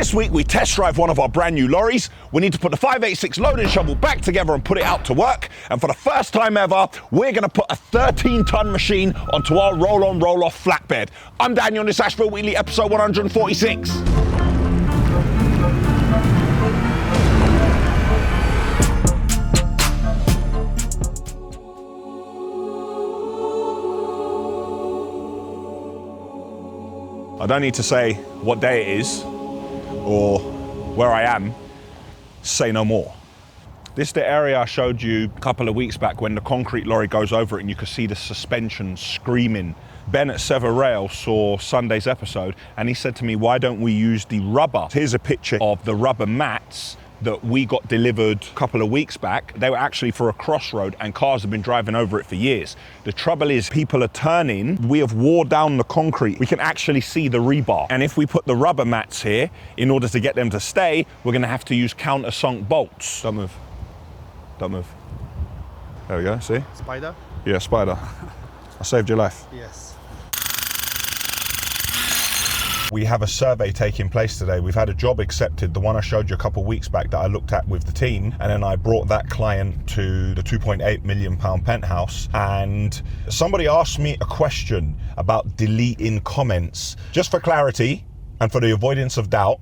This week we test drive one of our brand new lorries. We need to put the 586 loading shovel back together and put it out to work. And for the first time ever, we're gonna put a 13-ton machine onto our roll-on, roll-off flatbed. I'm Daniel, and this is Ashville Weekly, episode 146. I don't need to say what day it is or where I am, say no more. This is the area I showed you a couple of weeks back when the concrete lorry goes over it and you can see the suspension screaming. Ben at Sever Rail saw Sunday's episode and he said to me, why don't we use the rubber? Here's a picture of the rubber mats that we got delivered a couple of weeks back. They were actually for a crossroad and cars have been driving over it for years. The trouble is people are turning, we have wore down the concrete. We can actually see the rebar. And if we put the rubber mats here, in order to get them to stay, we're gonna have to use countersunk bolts. Don't move, don't move. There we go, see? Spider? Yeah, spider. I saved your life. Yes. We have a survey taking place today. We've had a job accepted, the one I showed you a couple of weeks back that I looked at with the team, and then I brought that client to the £2.8 million penthouse, and somebody asked me a question about deleting comments. Just for clarity and for the avoidance of doubt,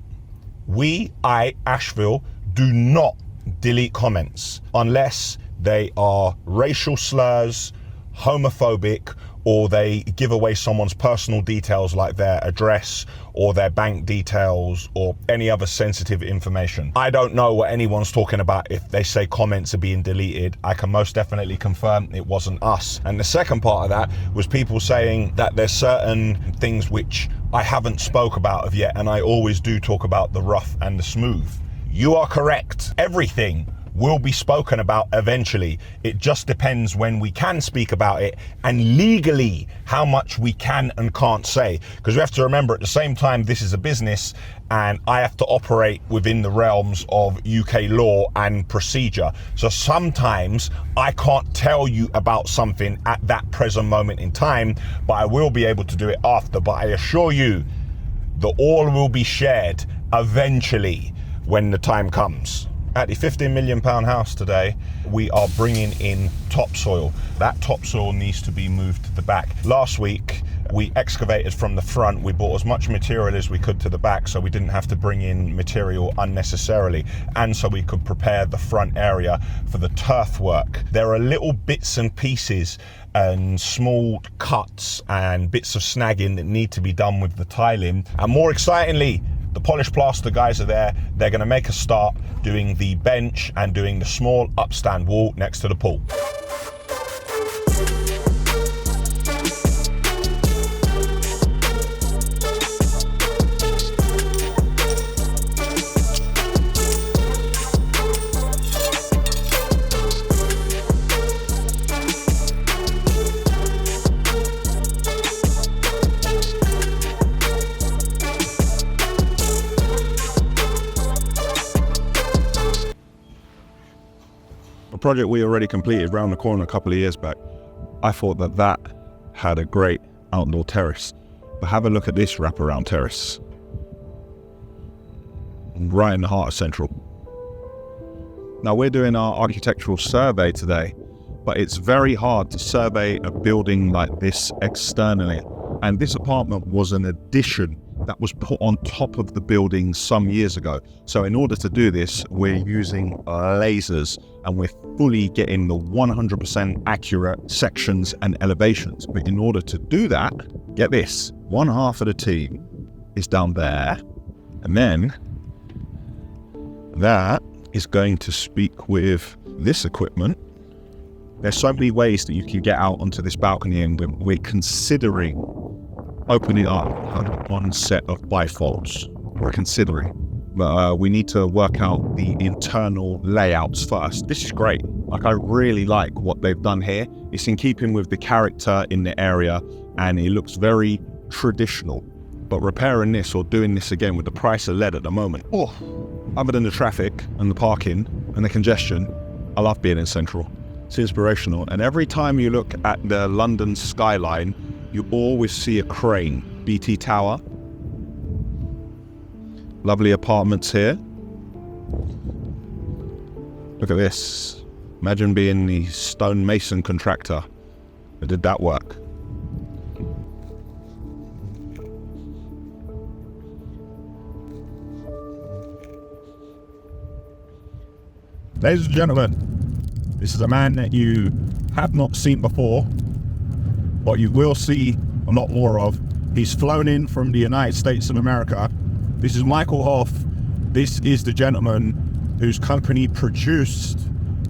Ashville, do not delete comments unless they are racial slurs, homophobic, or they give away someone's personal details like their address or their bank details or any other sensitive information. I don't know what anyone's talking about if they say comments are being deleted. I can most definitely confirm it wasn't us. And the second part of that was people saying that there's certain things which I haven't spoke about of yet, and I always do talk about the rough and the smooth. You are correct. Everything will be spoken about eventually. It just depends when we can speak about it and legally how much we can and can't say. Because we have to remember at the same time, this is a business and I have to operate within the realms of UK law and procedure. So sometimes I can't tell you about something at that present moment in time, but I will be able to do it after. But I assure you, the all will be shared eventually when the time comes. At the £15 million house today, we are bringing in topsoil. That topsoil needs to be moved to the back. Last week, we excavated from the front. We brought as much material as we could to the back so we didn't have to bring in material unnecessarily, and so we could prepare the front area for the turf work. There are little bits and pieces and small cuts and bits of snagging that need to be done with the tiling. And more excitingly, the polished plaster guys are there. They're gonna make a start doing the bench and doing the small upstand wall next to the pool. Project we already completed round the corner a couple of years back. I thought that had a great outdoor terrace, but have a look at this wraparound terrace right in the heart of Central. Now we're doing our architectural survey today, but it's very hard to survey a building like this externally, and this apartment was an addition that was put on top of the building some years ago. So in order to do this, we're using lasers and we're fully getting the 100% accurate sections and elevations. But in order to do that, get this, one half of the team is down there, and then that is going to speak with this equipment. There's so many ways that you can get out onto this balcony, and we're considering opening up one set of bifolds. We're considering, but we need to work out the internal layouts first. This is great. Like, I really like what they've done here. It's in keeping with the character in the area and it looks very traditional. But repairing this or doing this again with the price of lead at the moment, other than the traffic and the parking and the congestion, I love being in Central. It's inspirational. And every time you look at the London skyline, you always see a crane, BT Tower. Lovely apartments here. Look at this. Imagine being the stonemason contractor that did that work. Ladies and gentlemen, this is a man that you have not seen before, but you will see a lot more of. He's flown in from the United States of America. This is Michael Hoff. This is the gentleman whose company produced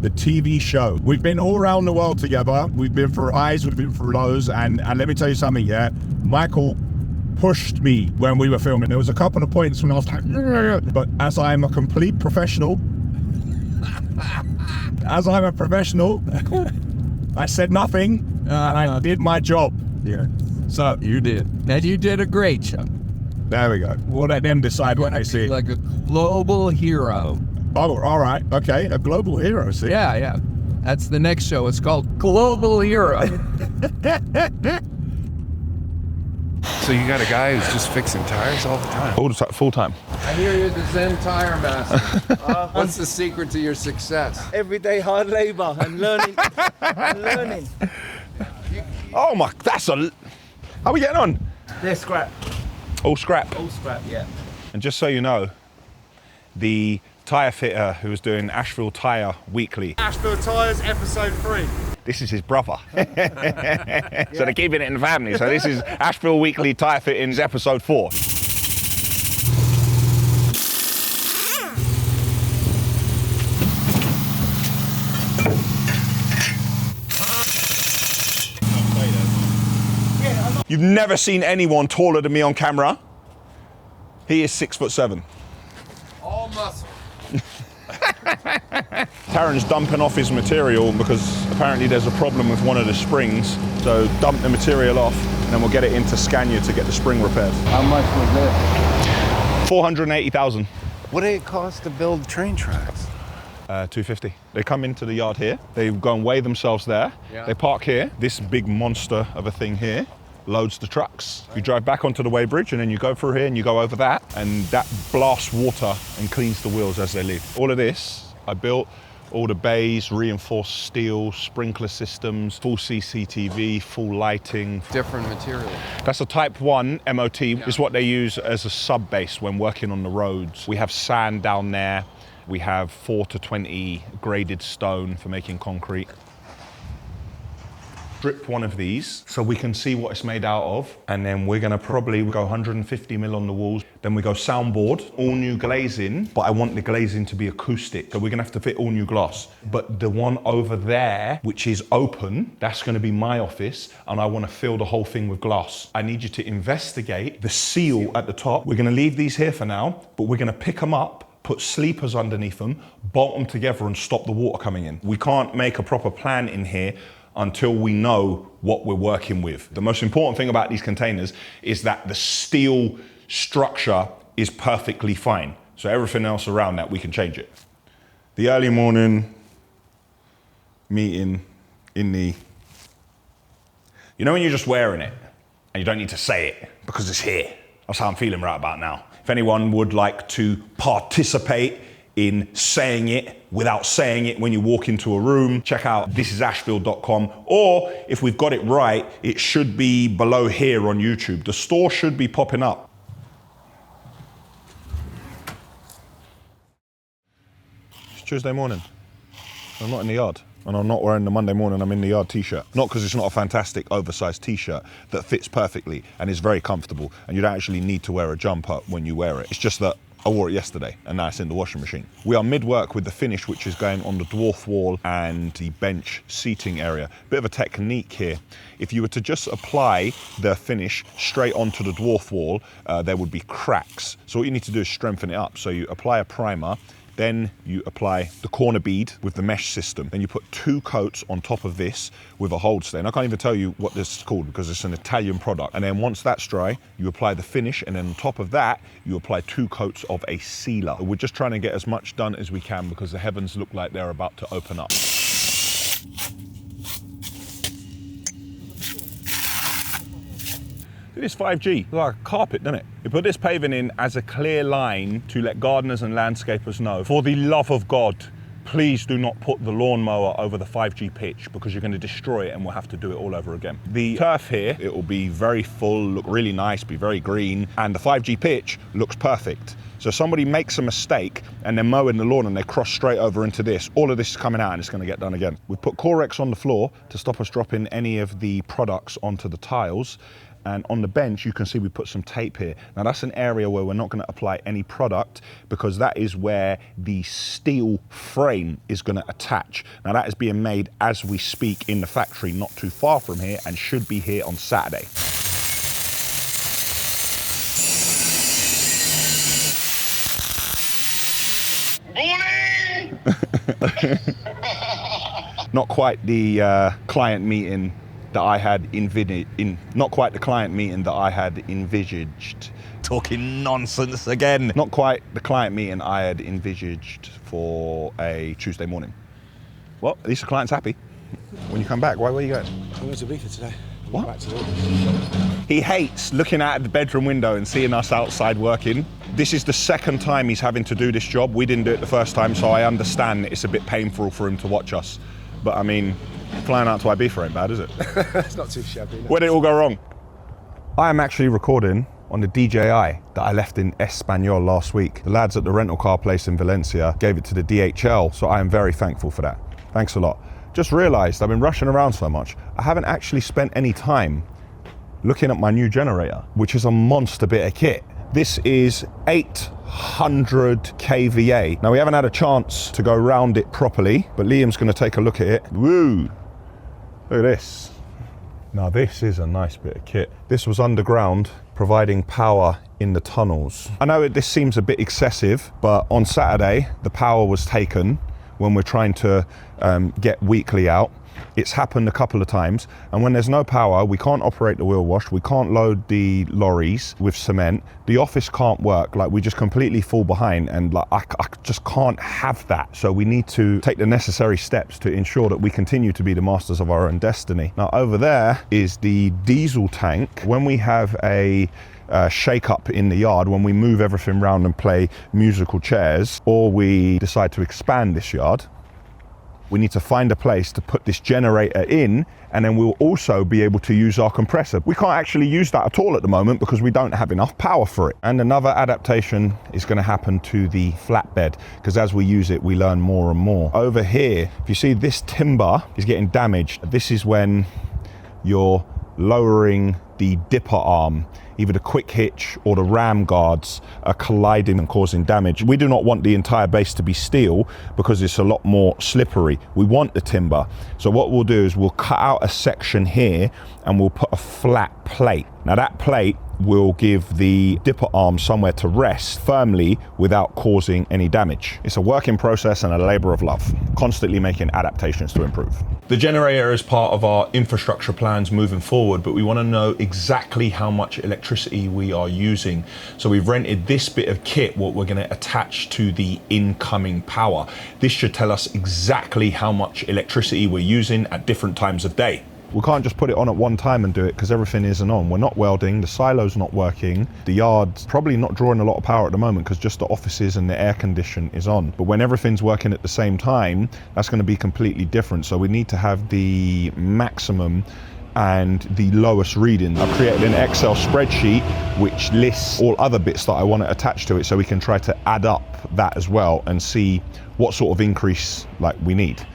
the TV show. We've been all around the world together. We've been through highs, we've been through lows, and let me tell you something, yeah? Michael pushed me when we were filming. There was a couple of points when I was like, but as I'm a complete professional, I said nothing, and I did my job. Yeah. So You did. And you did a great job. there we go. We'll let them decide what they see. Like a global hero. Oh, all right. Okay. A global hero, see? Yeah, yeah. That's the next show. It's called Global Hero. So you got a guy who's just fixing tires all the time? All the time, full time. I hear you're the Zen tire master. What's the secret to your success? Everyday hard labor and learning. Oh my, that's a... How are we getting on? They're scrap. All scrap. All scrap, yeah. And just so you know, the tyre fitter who was doing Ashville Tyre Weekly, Ashville Tyres, episode 3. this is his brother. So they're keeping it in the family. So this is Ashville Weekly Tyre Fittings episode 4. You've never seen anyone taller than me on camera. He is 6'7". All muscle. Taryn's dumping off his material because apparently there's a problem with one of the springs. So dump the material off and then we'll get it into Scania to get the spring repaired. How much was it? 480,000. What did it cost to build train tracks? 250. They come into the yard here. They go and weigh themselves there. Yeah. They park here. This big monster of a thing here loads the trucks. You drive back onto the weighbridge and then you go through here and you go over that, and that blasts water and cleans the wheels as they leave. All of this, I built all the bays, reinforced steel, sprinkler systems, full CCTV, full lighting. Different material. That's a Type 1 MOT, is what they use as a sub base when working on the roads. We have sand down there. We have 4 to 20 graded stone for making concrete. Strip one of these so we can see what it's made out of, and then we're gonna probably go 150 mil on the walls. Then we go soundboard, all new glazing, but I want the glazing to be acoustic, so we're gonna have to fit all new glass. But the one over there, which is open, that's gonna be my office, and I wanna fill the whole thing with glass. I need you to investigate the seal at the top. We're gonna leave these here for now, but we're gonna pick them up, put sleepers underneath them, bolt them together and stop the water coming in. We can't make a proper plan in here until we know what we're working with. The most important thing about these containers is that the steel structure is perfectly fine. So everything else around that, we can change it. The early morning meeting in the... You know when you're just wearing it and you don't need to say it because it's here? That's how I'm feeling right about now. If anyone would like to participate in saying it without saying it when you walk into a room, check out thisisashville.com, or if we've got it right, it should be below here on YouTube. The store should be popping up. It's Tuesday morning. I'm not in the yard, and I'm not wearing the Monday morning I'm in the yard t-shirt. Not because it's not a fantastic oversized t-shirt that fits perfectly and is very comfortable, and you don't actually need to wear a jumper when you wear it. It's just that I wore it yesterday and now it's in the washing machine. We are mid-work with the finish, which is going on the dwarf wall and the bench seating area. Bit of a technique here. If you were to just apply the finish straight onto the dwarf wall, there would be cracks. So what you need to do is strengthen it up. So you apply a primer, then you apply the corner bead with the mesh system. Then you put 2 coats on top of this with a hold stain. I can't even tell you what this is called because it's an Italian product. And then once that's dry, you apply the finish, and then on top of that, you apply 2 coats of a sealer. We're just trying to get as much done as we can because the heavens look like they're about to open up. Look at this 5G, it's like a carpet, doesn't it? We put this paving in as a clear line to let gardeners and landscapers know, for the love of God, please do not put the lawnmower over the 5G pitch because you're going to destroy it and we'll have to do it all over again. The turf here, it will be very full, look really nice, be very green, and the 5G pitch looks perfect. So somebody makes a mistake and they're mowing the lawn and they cross straight over into this. All of this is coming out and it's going to get done again. We've put Corex on the floor to stop us dropping any of the products onto the tiles. And on the bench, you can see we put some tape here. Now that's an area where we're not going to apply any product because that is where the steel frame is going to attach. Now that is being made as we speak in the factory, not too far from here, and should be here on Saturday. Not quite the client meeting that I had not quite the client meeting that I had envisaged. Talking nonsense again. Not quite the client meeting I had envisaged for a Tuesday morning. Well, at least the client's happy. When you come back, where are you going? I'm going to Ibiza today. What? Back to Lorries. He hates looking out the bedroom window and seeing us outside working. This is the second time he's having to do this job. We didn't do it the first time, so I understand that it's a bit painful for him to watch us. But I mean, flying out to Ibiza ain't bad, is it? It's not too shabby. No. Where did it all go wrong? I am actually recording on the DJI that I left in Espanyol last week. The lads at the rental car place in Valencia gave it to the DHL, so I am very thankful for that. Thanks a lot. Just realised I've been rushing around so much, I haven't actually spent any time looking at my new generator, which is a monster bit of kit. This is 800 kVA. Now we haven't had a chance to go round it properly, but Liam's gonna take a look at it. Woo! Look at this. Now this is a nice bit of kit. This was underground, providing power in the tunnels. I know this seems a bit excessive, but on Saturday, the power was taken when we're trying to get weekly out. It's happened a couple of times, and when there's no power, we can't operate the wheel wash, we can't load the lorries with cement, the office can't work, like we just completely fall behind, and like I just can't have that. So we need to take the necessary steps to ensure that we continue to be the masters of our own destiny. Now over there is the diesel tank. When we have a shake up in the yard, when we move everything around and play musical chairs, or we decide to expand this yard, we need to find a place to put this generator in, and then we'll also be able to use our compressor. We can't actually use that at all at the moment because we don't have enough power for it. And another adaptation is going to happen to the flatbed, because as we use it, we learn more and more. Over here, if you see this timber is getting damaged, this is when you're lowering the dipper arm. Either the quick hitch or the ram guards are colliding and causing damage. We do not want the entire base to be steel because it's a lot more slippery. We want the timber. So what we'll do is we'll cut out a section here and we'll put a flat plate. Now that plate will give the dipper arm somewhere to rest firmly without causing any damage. It's a work in process and a labor of love, constantly making adaptations to improve. The generator is part of our infrastructure plans moving forward, but we want to know exactly how much electricity we are using. So we've rented this bit of kit, what we're going to attach to the incoming power. This should tell us exactly how much electricity we're using at different times of day. We can't just put it on at one time and do it because everything isn't on. We're not welding, the silo's not working, the yard's probably not drawing a lot of power at the moment because just the offices and the air condition is on. But when everything's working at the same time, that's going to be completely different. So we need to have the maximum and the lowest reading. I've created an Excel spreadsheet which lists all other bits that I want to attach to it, so we can try to add up that as well and see what sort of increase like we need.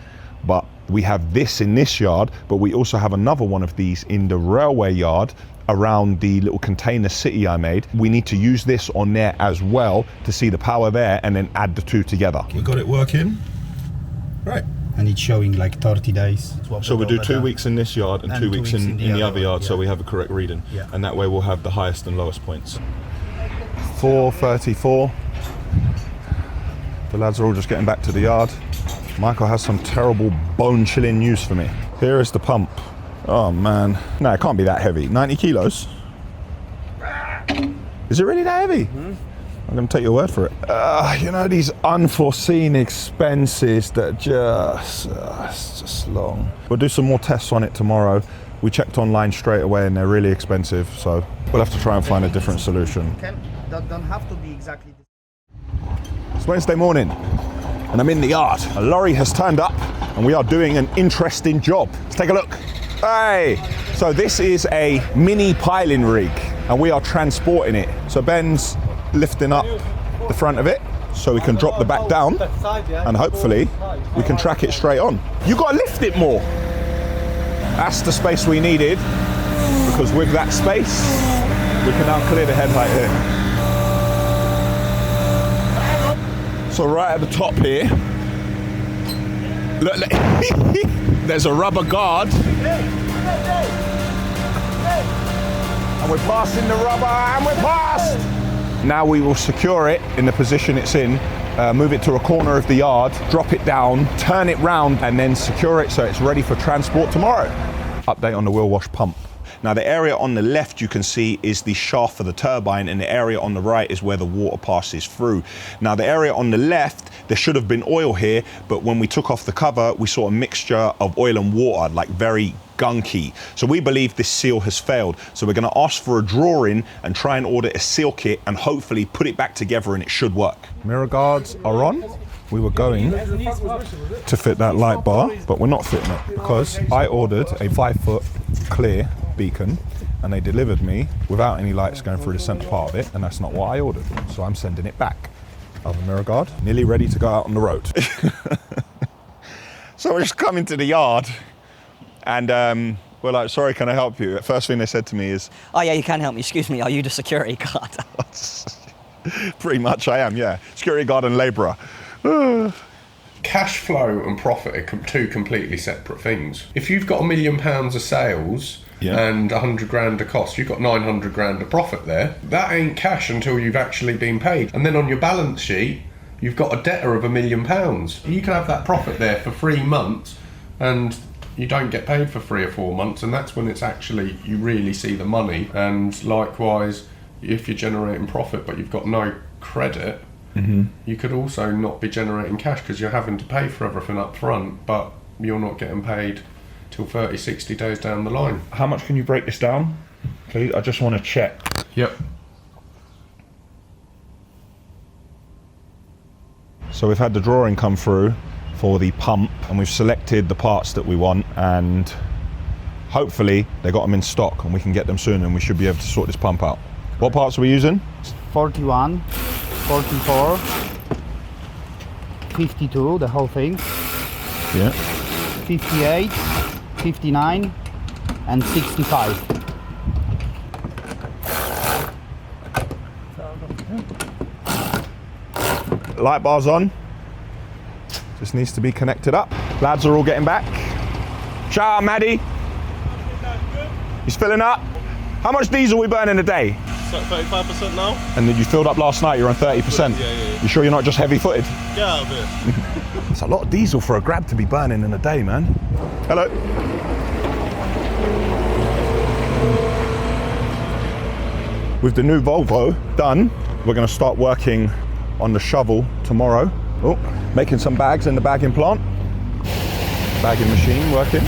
But we have this in this yard, but we also have another one of these in the railway yard around the little container city I made. We need to use this on there as well to see the power there and then add the two together. We got it working. Right. And it's showing like 30 days. So we'll do 2 weeks in this yard and 2 weeks in the other yard, yeah. So we have a correct reading. Yeah. And that way we'll have the highest and lowest points. 4:34. The lads are all just getting back to the yard. Michael has some terrible bone-chilling news for me. Here is the pump. Oh man. No, it can't be that heavy. 90 kilos? Is it really that heavy? Mm-hmm. I'm going to take your word for it. You know, these unforeseen expenses that it's just long. We'll do some more tests on it tomorrow. We checked online straight away and they're really expensive, so we'll have to try and find a different solution. Don't have to be exactly. It's Wednesday morning and I'm in the yard. A lorry has turned up and we are doing an interesting job. Let's take a look. Hey! So this is a mini piling rig and we are transporting it. So Ben's lifting up the front of it so we can drop the back down and hopefully we can track it straight on. You gotta lift it more. That's the space we needed, because with that space, we can now clear the head height here. So right at the top here, look, there's a rubber guard. And we're passing the rubber, and we're past! Now we will secure it in the position it's in, move it to a corner of the yard, drop it down, turn it round, and then secure it so it's ready for transport tomorrow. Update on the wheel wash pump. Now the area on the left you can see is the shaft for the turbine, and the area on the right is where the water passes through. Now the area on the left, there should have been oil here, but when we took off the cover, we saw a mixture of oil and water, like very gunky. So we believe this seal has failed. So we're gonna ask for a drawing and try and order a seal kit and hopefully put it back together and it should work. Mirror guards are on. We were going to fit that light bar, but we're not fitting it because I ordered a 5-foot clear beacon and they delivered me without any lights going through the center part of it, and that's not what I ordered. So I'm sending it back. Other mirror guard, nearly ready to go out on the road. So we're just coming to the yard and we're like, sorry, can I help you? First thing they said to me is, Oh yeah, you can help me. Excuse me, are you the security guard? pretty much I am, yeah. Security guard and labourer. Cash flow and profit are two completely separate things. If you've got £1 million of sales and 100 grand of cost, you've got 900 grand of profit there. That ain't cash until you've actually been paid. And then on your balance sheet, you've got a debtor of £1 million. You can have that profit there for 3 months and you don't get paid for 3 or 4 months, and that's when it's actually, you really see the money. And likewise, if you're generating profit but you've got no credit, you could also not be generating cash because you're having to pay for everything up front, but you're not getting paid till 30, 60 days down the line. How much can you break this down, please? I just want to check. Yep. So we've had the drawing come through for the pump and we've selected the parts that we want, and hopefully they got them in stock and we can get them soon and we should be able to sort this pump out. What parts are we using? 41, 44, 52, the whole thing, Yeah. 58, 59, and 65. Light bar's on. Just needs to be connected up. Lads are all getting back. Shout out Maddie. He's filling up. How much diesel are we burning a day? 35% now. And then you filled up last night, you're on 30%. Yeah. You sure you're not just heavy-footed? Yeah, a bit. It's a lot of diesel for a grab to be burning in a day, man. Hello. With the new Volvo done, we're going to start working on the shovel tomorrow. Oh, making some bags in the bagging plant. Bagging machine working.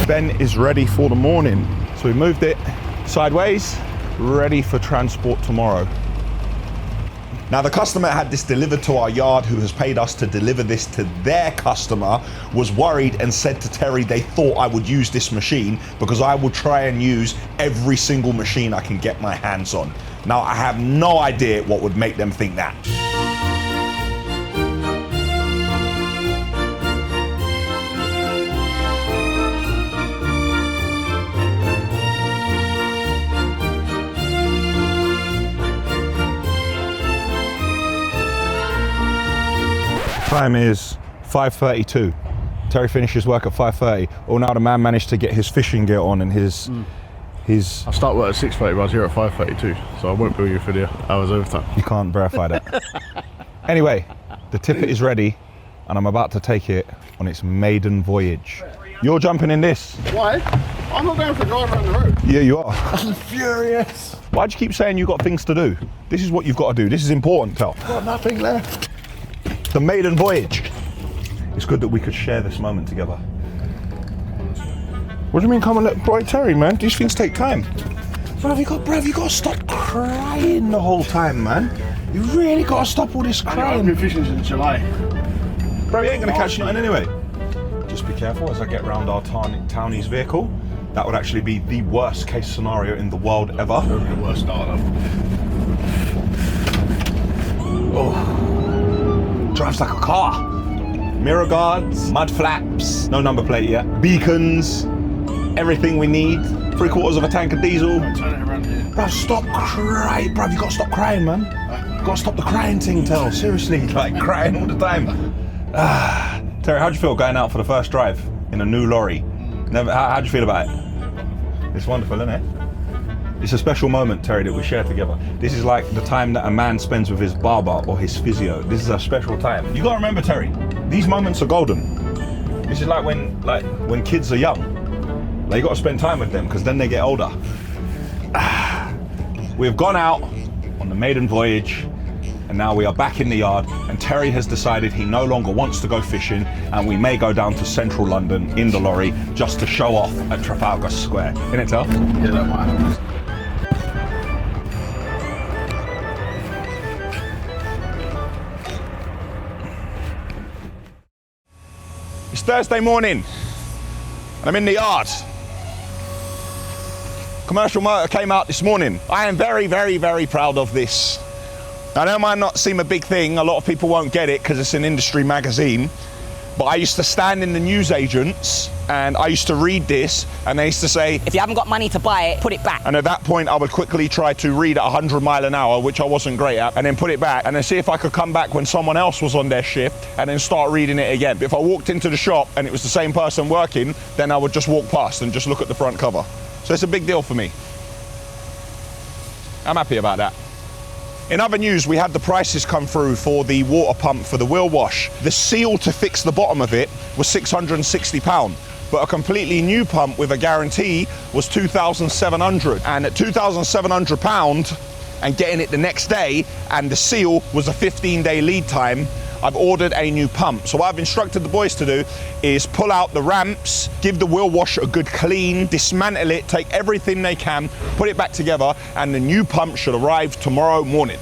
Ben is ready for the morning. So we moved it sideways, ready for transport tomorrow. Now the customer had this delivered to our yard, who has paid us to deliver this to their customer, was worried and said to Terry they thought I would use this machine because I will try and use every single machine I can get my hands on. Now I have no idea what would make them think that. Time is 5:32. Terry finishes work at 5:30. Oh, now the man managed to get his fishing gear on and his I start work at 6:30, but I was here at 5:32, so I won't bill you for the hours overtime. You can't verify that. Anyway, the tippet is ready and I'm about to take it on its maiden voyage. You're jumping in this. Why? I'm not going for a drive around the road. Yeah, you are. I'm furious. Why'd you keep saying you got things to do? This is what you've got to do. This is important, Tel. Got nothing left. the maiden voyage. It's good that we could share this moment together. What do you mean come and let boy Terry, man? These things take time. Bruv, you got to stop crying the whole time, man. You really got to stop all this crying. I've been fishing since July. Bro, you ain't going to catch nothing anyway. Just be careful as I get round our townie's vehicle. That would actually be the worst case scenario in the world ever. The worst startup. Oh. Drives like a car. Mirror guards, mud flaps, no number plate yet, beacons, everything we need. 3/4 of a tank of diesel. Turn it around here. Bro, stop crying, bro. You got to stop crying, man. You got to stop the crying thing, Tel. Seriously, like crying all the time. Terry, how'd you feel going out for the first drive in a new lorry? How'd you feel about it? It's wonderful, isn't it? It's a special moment, Terry, that we share together. This is like the time that a man spends with his barber or his physio. This is a special time. You gotta remember, Terry, these moments are golden. This is like when kids are young. Like, you gotta spend time with them because then they get older. We've gone out on the maiden voyage and now we are back in the yard, and Terry has decided he no longer wants to go fishing, and we may go down to central London in the lorry just to show off at Trafalgar Square. Innit, Tel? Yeah, that might happen. It's Thursday morning and I'm in the yard. Commercial motor came out this morning. I am very, very, very proud of this. I know it might not seem a big thing, a lot of people won't get it because it's an industry magazine, but I used to stand in the newsagents and I used to read this and they used to say, If you haven't got money to buy it, put it back. and at that point I would quickly try to read at 100 miles an hour, which I wasn't great at, and then put it back and then see if I could come back when someone else was on their shift and then start reading it again. But if I walked into the shop and it was the same person working, then I would just walk past and just look at the front cover. So it's a big deal for me. I'm happy about that. In other news, we had the prices come through for the water pump for the wheel wash. The seal to fix the bottom of it was £660, but a completely new pump with a guarantee was £2,700. And at £2,700 and getting it the next day, and the seal was a 15-day lead time, I've ordered a new pump. So what I've instructed the boys to do is pull out the ramps, give the wheel wash a good clean, dismantle it, take everything they can, put it back together, and the new pump should arrive tomorrow morning.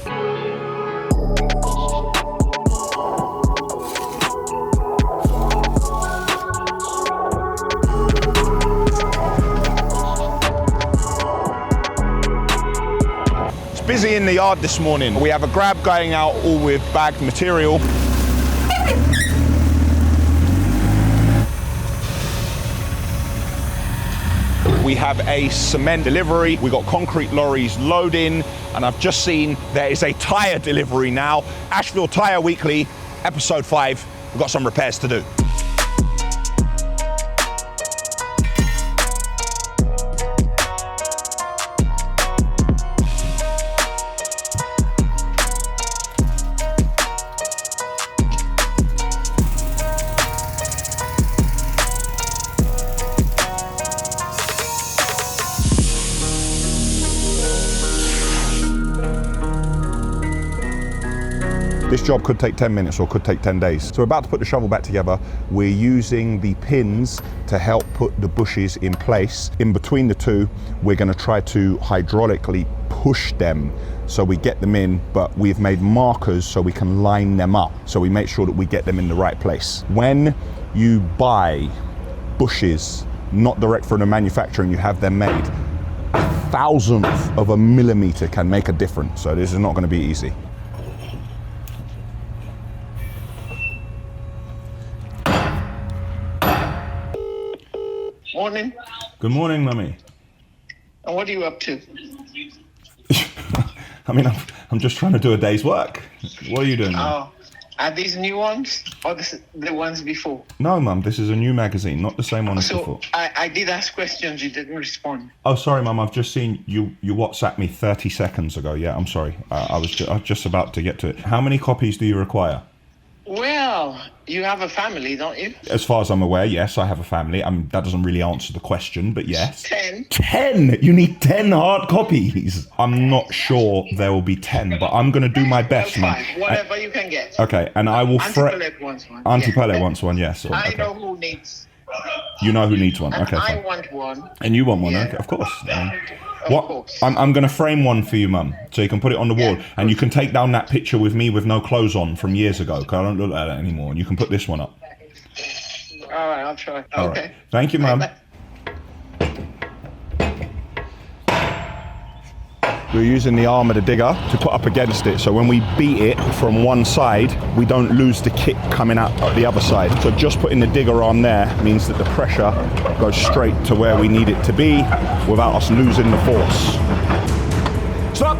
It's busy in the yard this morning. We have a grab going out all with bagged material. We have a cement delivery, we got concrete lorries loading, and I've just seen there is a tyre delivery now. Ashville Tyre Weekly, episode 5, we've got some repairs to do. This job could take 10 minutes or could take 10 days. So we're about to put the shovel back together. We're using the pins to help put the bushes in place. In between the two, we're going to try to hydraulically push them so we get them in, but we've made markers so we can line them up, so we make sure that we get them in the right place. When you buy bushes not direct from the manufacturer and you have them made, 1/1000th of a millimeter can make a difference. So this is not going to be easy. Morning. Good morning, Mummy. And what are you up to? I mean, I'm just trying to do a day's work. What are you doing now? Oh, are these new ones or the ones before? No, Mum, this is a new magazine, not the same one as before. So I did ask questions, you didn't respond. Oh, sorry, Mum, I've just seen you WhatsApped me 30 seconds ago. Yeah, I'm sorry. I was just about to get to it. How many copies do you require? Well, you have a family, don't you? As far as I'm aware, yes, I have a family. That doesn't really answer the question, but yes. 10. 10? You need 10 hard copies? I'm not sure there will be 10, but I'm going to do my best, man. Fine, whatever you can get. Okay, and I will... Auntie Paulette wants one. Auntie Paulette wants one, yes. I okay. know who needs. You know who needs one, And okay. I fine. want one. And you want one, Yeah. okay, of course. Of course. I'm going to frame one for you, Mum, so you can put it on the wall, and you can take down that picture with me with no clothes on from years ago, because I don't look like that anymore, and you can put this one up. All right, I'll try. All Okay. right. Thank you, Mum. We're using the arm of the digger to put up against it, so when we beat it from one side, we don't lose the kick coming out the other side. So just putting the digger arm there means that the pressure goes straight to where we need it to be without us losing the force. Stop!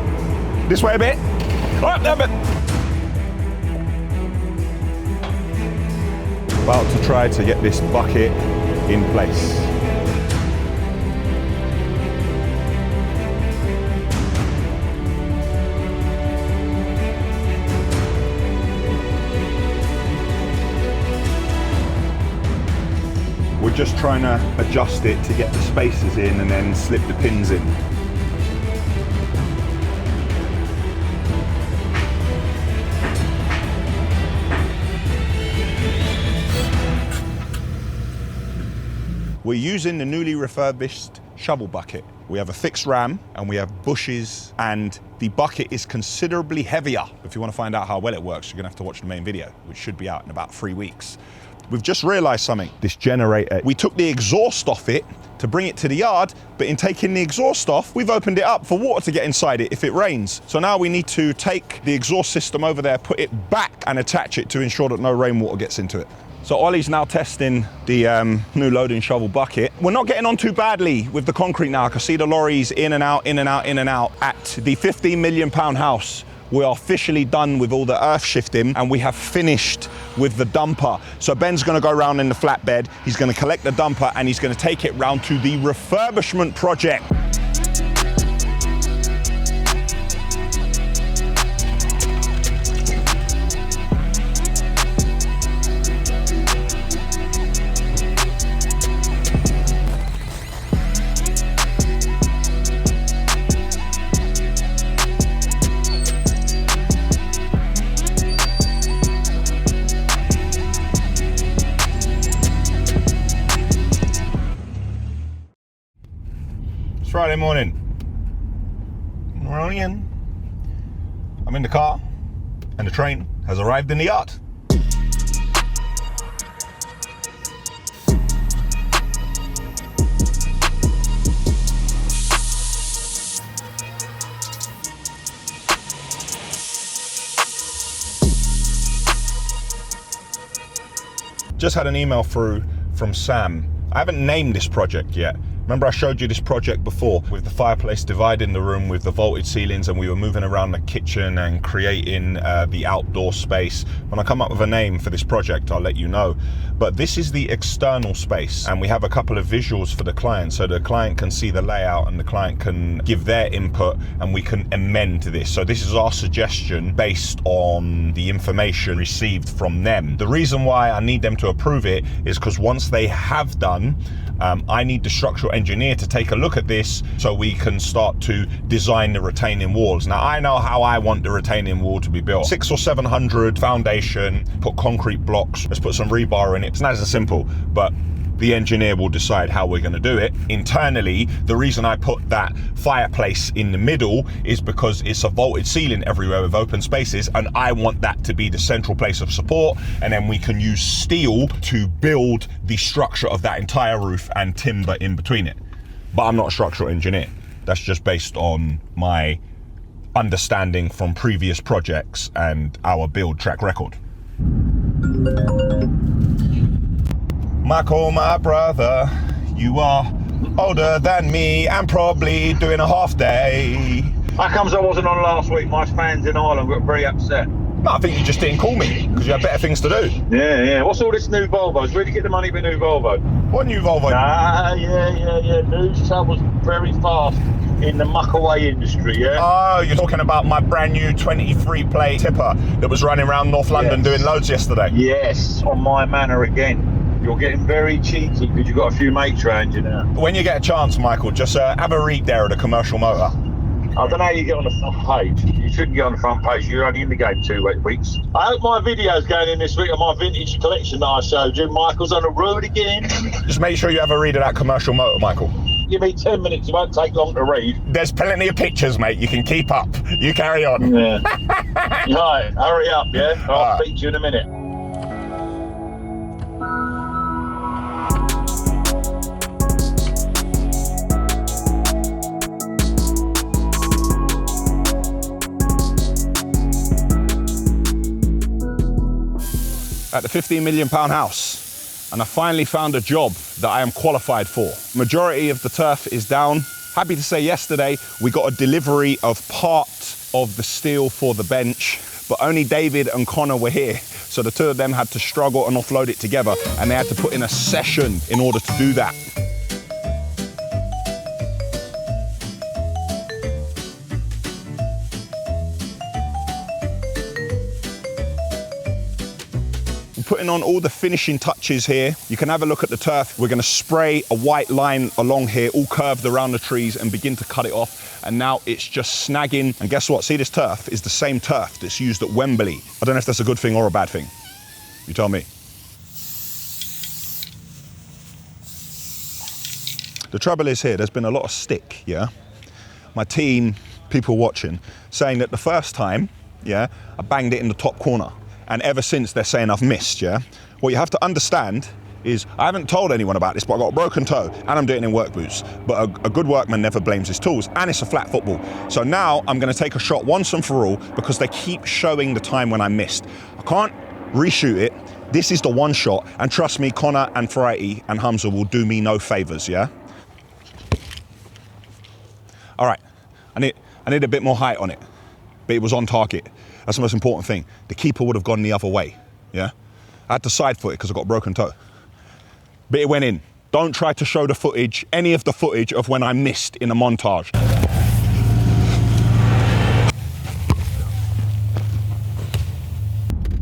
This way a bit. Up there a bit. About to try to get this bucket in place. We're just trying to adjust it to get the spacers in and then slip the pins in. We're using the newly refurbished shovel bucket. We have a fixed ram and we have bushes, and the bucket is considerably heavier. If you want to find out how well it works, you're gonna have to watch the main video, which should be out in about 3 weeks. We've just realized something. This generator, we took the exhaust off it to bring it to the yard, but in taking the exhaust off, we've opened it up for water to get inside it if it rains. So now we need to take the exhaust system over there, put it back and attach it to ensure that no rainwater gets into it. So Ollie's now testing the new loading shovel bucket. We're not getting on too badly with the concrete now. I can see the lorries in and out, in and out, in and out. At the £15 million house, we are officially done with all the earth shifting, and we have finished with the dumper. So Ben's gonna go around in the flatbed, he's gonna collect the dumper, and he's gonna take it round to the refurbishment project. Friday morning. Morning. I'm in the car and the train has arrived in the yard. Just had an email through from Sam. I haven't named this project yet. Remember I showed you this project before with the fireplace dividing the room with the vaulted ceilings, and we were moving around the kitchen and creating the outdoor space. When I come up with a name for this project, I'll let you know. But this is the external space, and we have a couple of visuals for the client, so the client can see the layout and the client can give their input and we can amend this. So this is our suggestion based on the information received from them. The reason why I need them to approve it is because once they have done, I need the structural engineer to take a look at this so we can start to design the retaining walls. Now I know how I want the retaining wall to be built. 600 or 700 foundation, put concrete blocks, let's put some rebar in it. It's nice and simple, but the engineer will decide how we're going to do it. Internally, the reason I put that fireplace in the middle is because it's a vaulted ceiling everywhere with open spaces, and I want that to be the central place of support, and then we can use steel to build the structure of that entire roof and timber in between it. But I'm not a structural engineer. That's just based on my understanding from previous projects and our build track record. Michael, my brother, you are older than me and probably doing a half day. How comes I wasn't on last week? My fans in Ireland got very upset. No, I think you just didn't call me because you had better things to do. Yeah. What's all this new Volvos? Where'd you get the money for new Volvo? What new Volvo? Yeah. News travel's very fast. in the muckaway industry, yeah? Oh, you're talking about my brand new 23 plate tipper that was running around North London doing loads yesterday? Yes, on my manor again. You're getting very cheeky because you've got a few mates around you now. When you get a chance, Michael, just have a read there at the commercial motor. I don't know how you get on the front page. You shouldn't get on the front page. You're only in the game 2 weeks. I hope my video's going in this week of my vintage collection that I showed you. Michael's on the road again. Just make sure you have a read of that commercial motor, Michael. Give me 10 minutes. It won't take long to read. There's plenty of pictures, mate. You can keep up. You carry on. Yeah. Right, hurry up, yeah? I'll speak to you in a minute. At the £15 million house, and I finally found a job that I am qualified for. Majority of the turf is down. Happy to say yesterday we got a delivery of part of the steel for the bench, but only David and Connor were here. So the two of them had to struggle and offload it together, and they had to put in a session in order to do that. Putting on all the finishing touches here. You can have a look at the turf. We're gonna spray a white line along here, all curved around the trees, and begin to cut it off. And now it's just snagging. And guess what? See, this turf is the same turf that's used at Wembley. I don't know if that's a good thing or a bad thing. You tell me. The trouble is here, there's been a lot of stick, yeah? My team, people watching, saying that the first time, yeah, I banged it in the top corner. And ever since they're saying I've missed, yeah? What you have to understand is, I haven't told anyone about this, but I got a broken toe and I'm doing it in work boots. But a good workman never blames his tools, and it's a flat football. So now I'm gonna take a shot once and for all, because they keep showing the time when I missed. I can't reshoot it. This is the one shot, and trust me, Connor and Ferretti and Hamza will do me no favors, yeah? All right, I need a bit more height on it, but it was on target. That's the most important thing. The keeper would have gone the other way, yeah? I had to side foot it because I got a broken toe. But it went in. Don't try to show the footage, any of the footage of when I missed in a montage.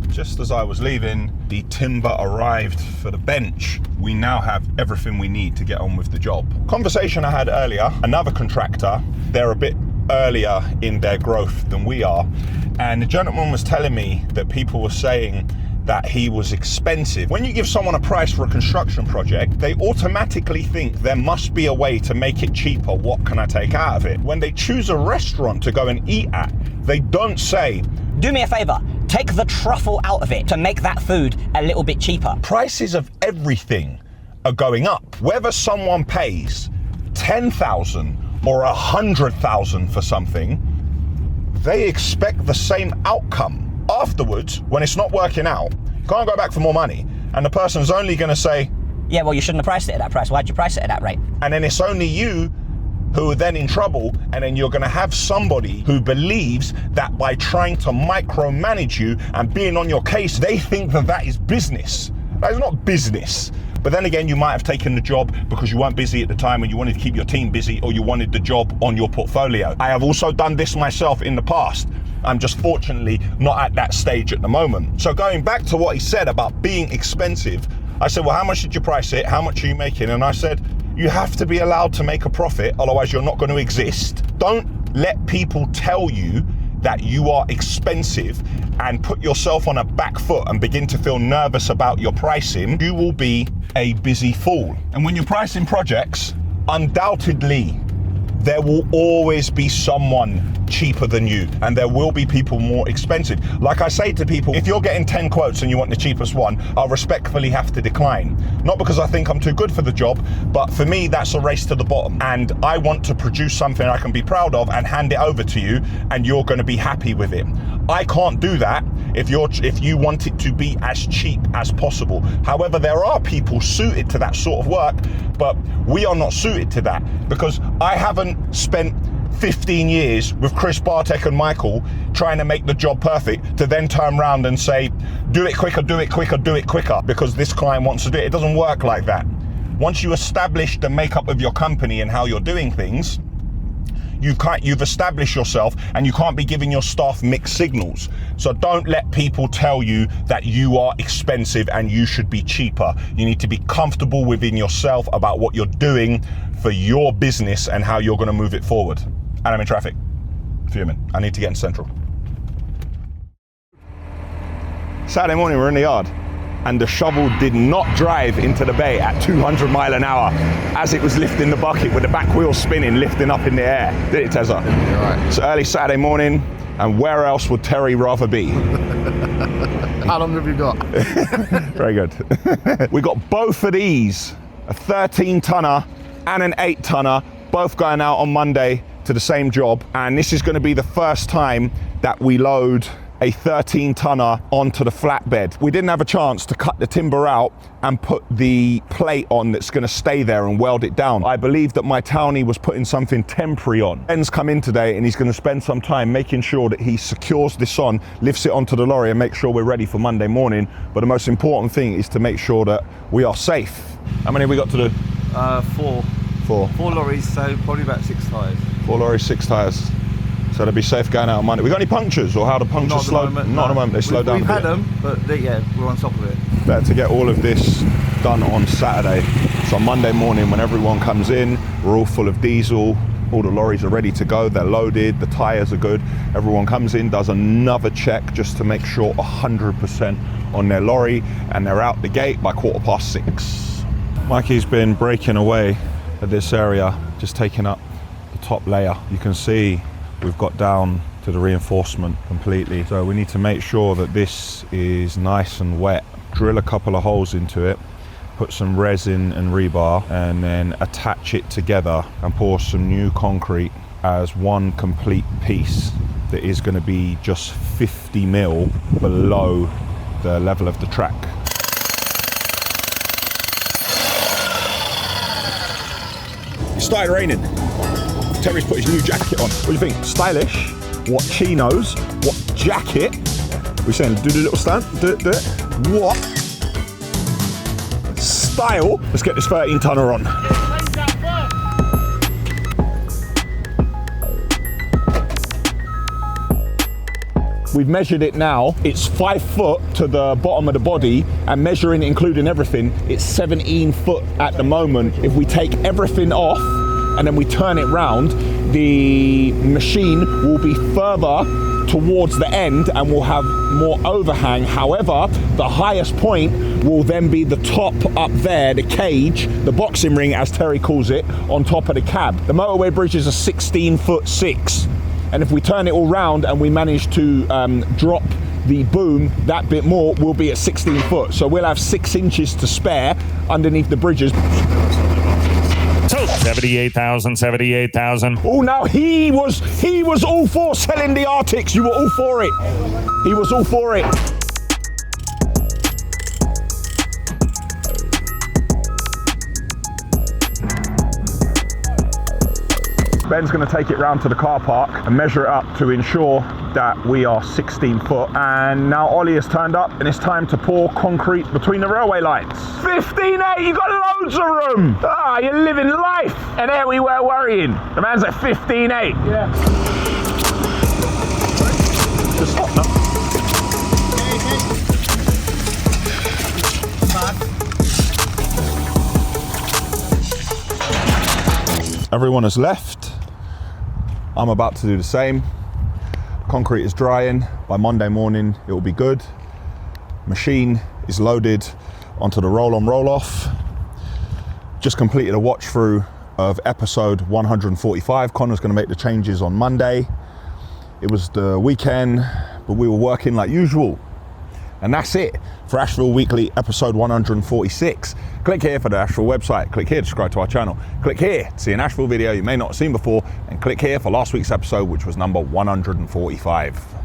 Just as I was leaving, the timber arrived for the bench. We now have everything we need to get on with the job. Conversation I had earlier, another contractor, they're a bit earlier in their growth than we are. And the gentleman was telling me that people were saying that he was expensive. When you give someone a price for a construction project, they automatically think there must be a way to make it cheaper. What can I take out of it? When they choose a restaurant to go and eat at, they don't say, do me a favor, take the truffle out of it to make that food a little bit cheaper. Prices of everything are going up. Whether someone pays 10,000 or 100,000 for something, they expect the same outcome. Afterwards, when it's not working out, you can't go back for more money, and the person's only gonna say, yeah, well, you shouldn't have priced it at that price. Why'd you price it at that rate? And then it's only you who are then in trouble, and then you're gonna have somebody who believes that by trying to micromanage you and being on your case, they think that that is business. That is not business. But then again, you might have taken the job because you weren't busy at the time and you wanted to keep your team busy, or you wanted the job on your portfolio. I have also done this myself in the past. I'm just fortunately not at that stage at the moment. So going back to what he said about being expensive, I said, well, how much did you price it? How much are you making? And I said, you have to be allowed to make a profit, otherwise you're not going to exist. Don't let people tell you that you are expensive and put yourself on a back foot and begin to feel nervous about your pricing. You will be a busy fool. And when you're pricing projects, undoubtedly, there will always be someone cheaper than you, and there will be people more expensive. Like I say to people, if you're getting 10 quotes and you want the cheapest one, I'll respectfully have to decline. Not because I think I'm too good for the job, but for me, that's a race to the bottom. And I want to produce something I can be proud of and hand it over to you, and you're gonna be happy with it. I can't do that if you want it to be as cheap as possible. However, there are people suited to that sort of work, but we are not suited to that, because I haven't spent 15 years with Chris Bartek and Michael trying to make the job perfect to then turn around and say, do it quicker, do it quicker, do it quicker, because this client wants to do it. It doesn't work like that. Once you establish the makeup of your company and how you're doing things, you've established yourself, and you can't be giving your staff mixed signals. So don't let people tell you that you are expensive and you should be cheaper. You need to be comfortable within yourself about what you're doing for your business and how you're going to move it forward. And I'm in traffic. Fuming. I need to get in Central. Saturday morning, we're in the yard, and the shovel did not drive into the bay at 200 mile an hour as it was lifting the bucket with the back wheel spinning, lifting up in the air. Did it, Tezza? You're right. It's early Saturday morning, and where else would Terry rather be? How long have you got? Very good. We got both of these, a 13 tonner and an 8 tonner, both going out on Monday to the same job. And this is going to be the first time that we load a 13 tonner onto the flatbed. We didn't have a chance to cut the timber out and put the plate on that's going to stay there and weld it down. I believe that my townie was putting something temporary on. Ben's come in today and he's going to spend some time making sure that he secures this on, lifts it onto the lorry, and make sure we're ready for Monday morning. But the most important thing is to make sure that we are safe. How many have we got to do? 4. 4 lorries, so probably about 6 tyres. 4 lorries, 6 tyres. So they'll be safe going out on Monday. We got any punctures, or how the punctures slow? Not at the moment. They slow down. We've had them, but yeah, we're on top of it. Better to get all of this done on Saturday. So Monday morning, when everyone comes in, we're all full of diesel. All the lorries are ready to go. They're loaded. The tyres are good. Everyone comes in, does another check just to make sure 100% on their lorry, and they're out the gate by 6:15. Mikey's been breaking away at this area, just taking up the top layer. You can see we've got down to the reinforcement completely. So we need to make sure that this is nice and wet. Drill a couple of holes into it, put some resin and rebar, and then attach it together and pour some new concrete as one complete piece that is going to be just 50 mil below the level of the track. It started raining. Terry's put his new jacket on. What do you think? Stylish? What chinos? What jacket? We're saying do the little stand, do it. What? Style. Let's get this 13 tonner on. We've measured it now. It's 5 foot to the bottom of the body, and measuring, including everything, it's 17 foot at the moment. If we take everything off and then we turn it round, the machine will be further towards the end and will have more overhang. However, the highest point will then be the top up there, the cage, the boxing ring as Terry calls it, on top of the cab. The motorway bridge is a 16'6", and if we turn it all round and we manage to drop the boom that bit more, we'll be at 16 foot. So we'll have 6 inches to spare underneath the bridges. So 78,000. Oh, now he was all for selling the Arctics. You were all for it. He was all for it. Ben's going to take it round to the car park and measure it up to ensure that we are 16 foot. And now Ollie has turned up and it's time to pour concrete between the railway lines. 15.8, you got loads of room. Ah, you're living life. And there we were worrying. The man's at 15.8. Yeah. Just stop now. Everyone has left. I'm about to do the same. Concrete is drying. By Monday morning, it will be good. Machine is loaded onto the roll-on, roll-off. Just completed a watch through of episode 145. Connor's going to make the changes on Monday. It was the weekend, but we were working like usual. And that's it for Ashville Weekly episode 146. Click here for the Ashville website. Click here to subscribe to our channel. Click here to see an Ashville video you may not have seen before. And click here for last week's episode, which was number 145.